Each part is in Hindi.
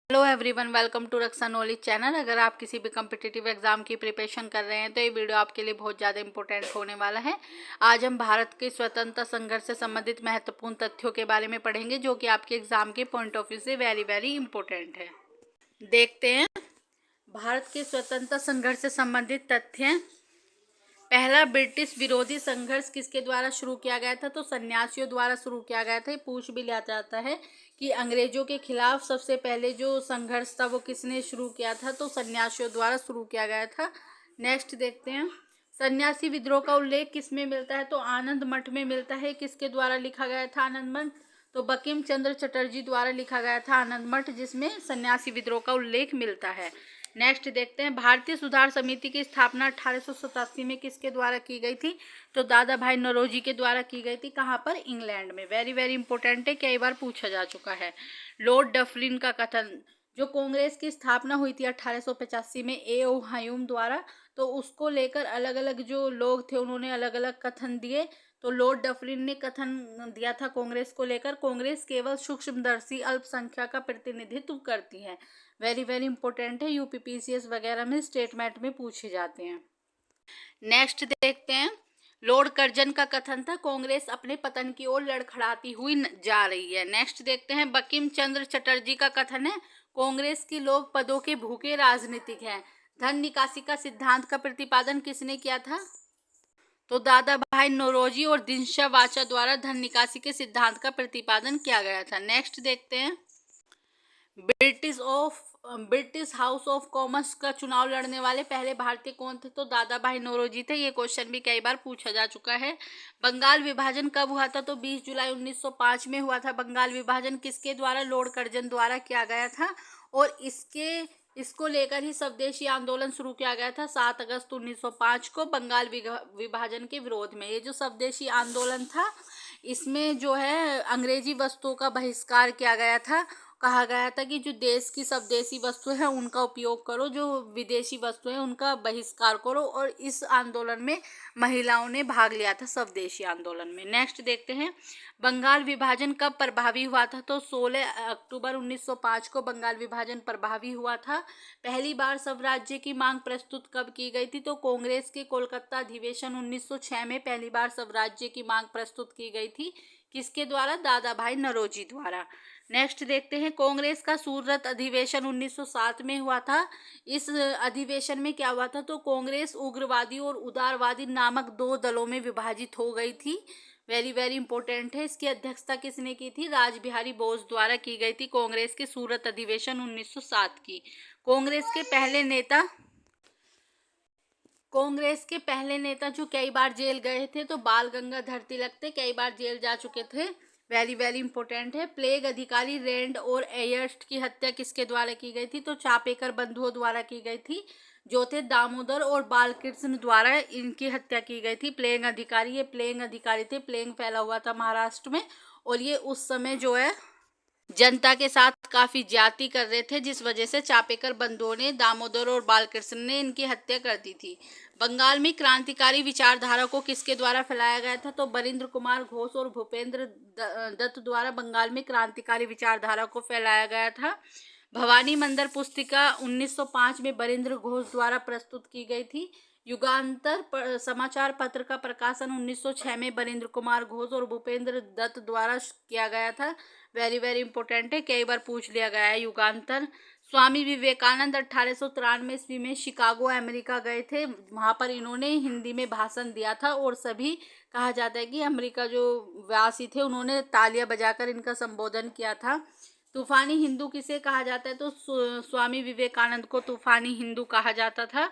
Hello everyone, welcome to Raksha knowledge channel. अगर आप किसी भी कम्पिटिटिव एग्जाम की प्रिपरेशन कर रहे हैं तो ये वीडियो आपके लिए बहुत ज़्यादा इंपॉर्टेंट होने वाला है। आज हम भारत के स्वतंत्रता संघर्ष से संबंधित महत्वपूर्ण तथ्यों के बारे में पढ़ेंगे जो कि आपके एग्जाम के पॉइंट ऑफ व्यू से वेरी वेरी इंपॉर्टेंट है। देखते हैं भारत के स्वतंत्रता संघर्ष से संबंधित तथ्य। पहला ब्रिटिश विरोधी संघर्ष किसके द्वारा शुरू किया गया था? तो सन्यासियों द्वारा शुरू किया गया था। पूछ भी लिया जाता है कि अंग्रेजों के खिलाफ सबसे पहले जो संघर्ष था वो किसने शुरू किया था? तो सन्यासियों द्वारा शुरू किया गया था। नेक्स्ट देखते हैं, सन्यासी विद्रोह का उल्लेख किस में मिलता है? तो आनंद मठ में मिलता है। किसके द्वारा लिखा गया था आनंद मठ? तो बंकिम चंद्र चटर्जी द्वारा लिखा गया था आनंद मठ, जिसमें सन्यासी विद्रोह का उल्लेख मिलता है। नेक्स्ट देखते हैं, भारतीय सुधार समिति की स्थापना 1887 में किसके द्वारा की गई थी? तो दादा भाई नौरोजी के द्वारा की गई थी। कहाँ पर? इंग्लैंड में। वेरी वेरी इंपॉर्टेंट है, कई बार पूछा जा चुका है। लॉर्ड डफरिन का कथन, जो कांग्रेस की स्थापना हुई थी 1885 में ए ओ ह्यूम द्वारा, तो उसको लेकर अलग अलग जो लोग थे उन्होंने अलग अलग कथन दिए। तो लॉर्ड डफरिन ने कथन दिया था कांग्रेस को लेकर, कांग्रेस केवल सूक्ष्मदर्शी अल्पसंख्यक का प्रतिनिधित्व करती है। वेरी वेरी इंपॉर्टेंट है, यूपीपीसीएस वगैरह में स्टेटमेंट में पूछे जाते हैं। नेक्स्ट देखते हैं, लॉर्ड कर्जन का कथन था, कांग्रेस अपने पतन की ओर लड़खड़ाती हुई जा रही है। नेक्स्ट देखते हैं, बंकिम चंद्र चटर्जी का कथन है, कांग्रेस की लोग पदों के भूखे राजनीतिक हैं। धन निकासी का सिद्धांत का प्रतिपादन किसने किया था? तो दादा भाई नौरोजी और दिनशा वाचा द्वारा धन निकासी के सिद्धांत का प्रतिपादन किया गया था। नेक्स्ट देखते हैं, ब्रिटिश हाउस ऑफ कॉमन्स का चुनाव लड़ने वाले पहले भारतीय कौन थे? तो दादा भाई नौरोजी थे। ये क्वेश्चन भी कई बार पूछा जा चुका है। बंगाल विभाजन कब हुआ था? तो 20 जुलाई 1905 में हुआ था बंगाल विभाजन। किसके द्वारा? लॉर्ड कर्जन द्वारा किया गया था। और इसको लेकर ही स्वदेशी आंदोलन शुरू किया गया था 7 अगस्त 1905 को बंगाल विभाजन के विरोध में। ये जो स्वदेशी आंदोलन था इसमें जो है अंग्रेजी वस्तुओं का बहिष्कार किया गया था। कहा गया था कि जो देश की स्वदेशी वस्तु है उनका उपयोग करो, जो विदेशी वस्तु है उनका बहिष्कार करो। और इस आंदोलन में महिलाओं ने भाग लिया था, स्वदेशी आंदोलन में। नेक्स्ट देखते हैं, बंगाल विभाजन कब प्रभावी हुआ था? तो 16 अक्टूबर 1905 को बंगाल विभाजन प्रभावी हुआ था। पहली बार स्वराज्य की मांग प्रस्तुत कब की गई थी? तो कांग्रेस के कोलकाता अधिवेशन 1906 में पहली बार स्वराज्य की मांग प्रस्तुत की गई थी। किसके द्वारा? दादा भाई नौरोजी द्वारा। नेक्स्ट देखते हैं, कांग्रेस का सूरत अधिवेशन 1907 में हुआ था। इस अधिवेशन में क्या हुआ था? तो कांग्रेस उग्रवादी और उदारवादी नामक 2 दलों में विभाजित हो गई थी। वेरी वेरी इंपॉर्टेंट है। इसकी अध्यक्षता किसने की थी? रासबिहारी बोस द्वारा की गई थी कांग्रेस के सूरत अधिवेशन 1907 की। कांग्रेस के पहले नेता जो कई बार जेल गए थे तो बाल गंगाधर तिलक थे, कई बार जेल जा चुके थे। वेरी वेरी इंपॉर्टेंट है। प्लेग अधिकारी रेंड और एयर्स्ट की हत्या किसके द्वारा की गई थी? तो चापेकर बंधुओं द्वारा की गई थी, जो थे दामोदर और बालकृष्ण द्वारा इनकी हत्या की गई थी। प्लेग अधिकारी, ये प्लेग अधिकारी थे। प्लेग फैला हुआ था महाराष्ट्र में और ये उस समय जो है जनता के साथ काफी ज्यादती कर रहे थे, जिस वजह से चापेकर बंधुओं ने, दामोदर और बालकृष्ण ने इनकी हत्या कर दी थी। बंगाल में क्रांतिकारी विचारधारा को किसके द्वारा फैलाया गया था? तो बरिंद्र कुमार घोष और भूपेंद्र दत्त द्वारा बंगाल में क्रांतिकारी विचारधारा को फैलाया गया था। भवानी मंदिर पुस्तिका 1905 में बरिंद्र घोष द्वारा प्रस्तुत की गई थी। युगांतर समाचार पत्र का प्रकाशन 1906 में बरिंद्र कुमार घोष और भूपेंद्र दत्त द्वारा किया गया था। वेरी वेरी इंपॉर्टेंट है, कई बार पूछ लिया गया है युगांतर। स्वामी विवेकानंद 1893 ईस्वी में शिकागो अमेरिका गए थे। वहां पर इन्होंने हिंदी में भाषण दिया था और सभी, कहा जाता है कि अमेरिका जो वासी थे उन्होंने तालियां बजाकर इनका संबोधन किया था। तूफानी हिंदू किसे कहा जाता है? तो स्वामी विवेकानंद को तूफानी हिंदू कहा जाता था।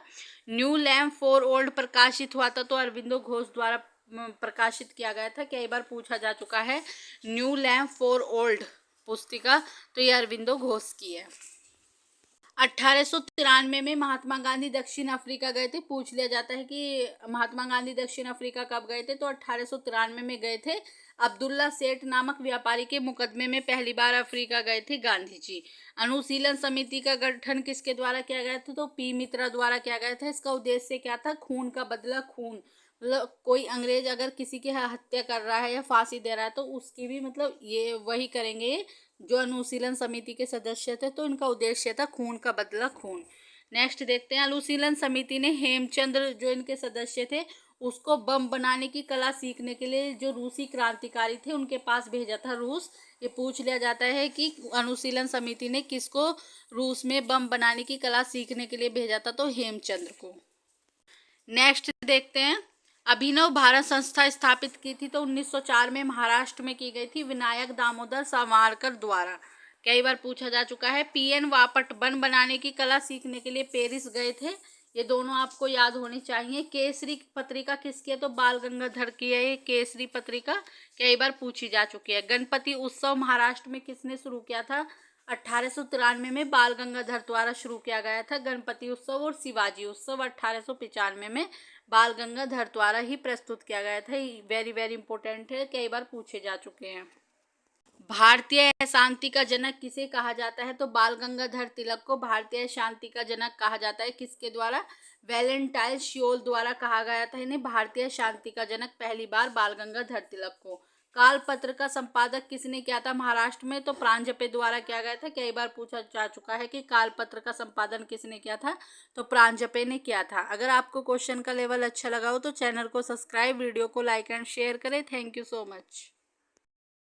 न्यू लैम्प फॉर ओल्ड प्रकाशित हुआ था तो अरविंदो घोष द्वारा प्रकाशित किया गया था। कई बार पूछा जा चुका है न्यू लैम्प फॉर ओल्ड पुस्तिका, तो ये अरविंदो घोष की है। 1893 में महात्मा गांधी दक्षिण अफ्रीका गए थे। पूछ लिया जाता है कि महात्मा गांधी दक्षिण अफ्रीका कब गए थे? तो 1893 में गए थे। अब्दुल्ला सेठ नामक व्यापारी के मुकदमे में पहली बार अफ्रीका गए थे गांधी जी। अनुशीलन समिति का गठन किसके द्वारा किया गया था? तो पी मित्रा द्वारा किया गया था। इसका उद्देश्य क्या था? खून का बदला खून, मतलब कोई अंग्रेज अगर किसी की हत्या कर रहा है या फांसी दे रहा है तो उसकी भी मतलब ये वही करेंगे, जो अनुशीलन समिति के सदस्य थे, तो इनका उद्देश्य था खून का बदला खून। नेक्स्ट देखते हैं, अनुशीलन समिति ने हेमचंद्र जो इनके सदस्य थे उसको बम बनाने की कला सीखने के लिए जो रूसी क्रांतिकारी थे उनके पास भेजा था रूस। ये पूछ लिया जाता है कि अनुशीलन समिति ने किसको रूस में बम बनाने की कला सीखने के लिए भेजा था, तो हेमचंद्र को। नेक्स्ट देखते हैं, अभिनव भारत संस्था स्थापित की थी तो 1904 में महाराष्ट्र में की गई थी विनायक दामोदर सावरकर द्वारा। कई बार पूछा जा चुका है। पीएन वापट बन बनाने की कला सीखने के लिए पेरिस गए थे। ये दोनों आपको याद होनी चाहिए। केसरी पत्रिका किसकी है, तो बाल गंगाधर की है ये केसरी पत्रिका, कई बार पूछी जा चुकी है। गणपति उत्सव महाराष्ट्र में किसने शुरू किया था, 1893 में बाल गंगाधर द्वारा शुरू किया गया था गणपति उत्सव। और शिवाजी उत्सव 1895 में बाल गंगाधर द्वारा ही प्रस्तुत किया गया था। वेरी वेरी इंपॉर्टेंट है, कई बार पूछे जा चुके हैं। भारतीय शांति का जनक किसे कहा जाता है, तो बाल गंगाधर तिलक को भारतीय शांति का जनक कहा जाता है। किसके द्वारा, वैलेंटाइन शियोल द्वारा कहा गया था इन्हें भारतीय शांति का जनक पहली बार बाल गंगाधर तिलक को। काल पत्र का संपादक किसने किया था महाराष्ट्र में, तो प्रांजपे द्वारा किया गया था। कई बार पूछा जा चुका है कि काल पत्र का संपादन किसने किया था, तो प्रांजपे ने किया था। अगर आपको क्वेश्चन का लेवल अच्छा लगा हो तो चैनल को सब्सक्राइब, वीडियो को लाइक एंड शेयर करें। Thank you so much.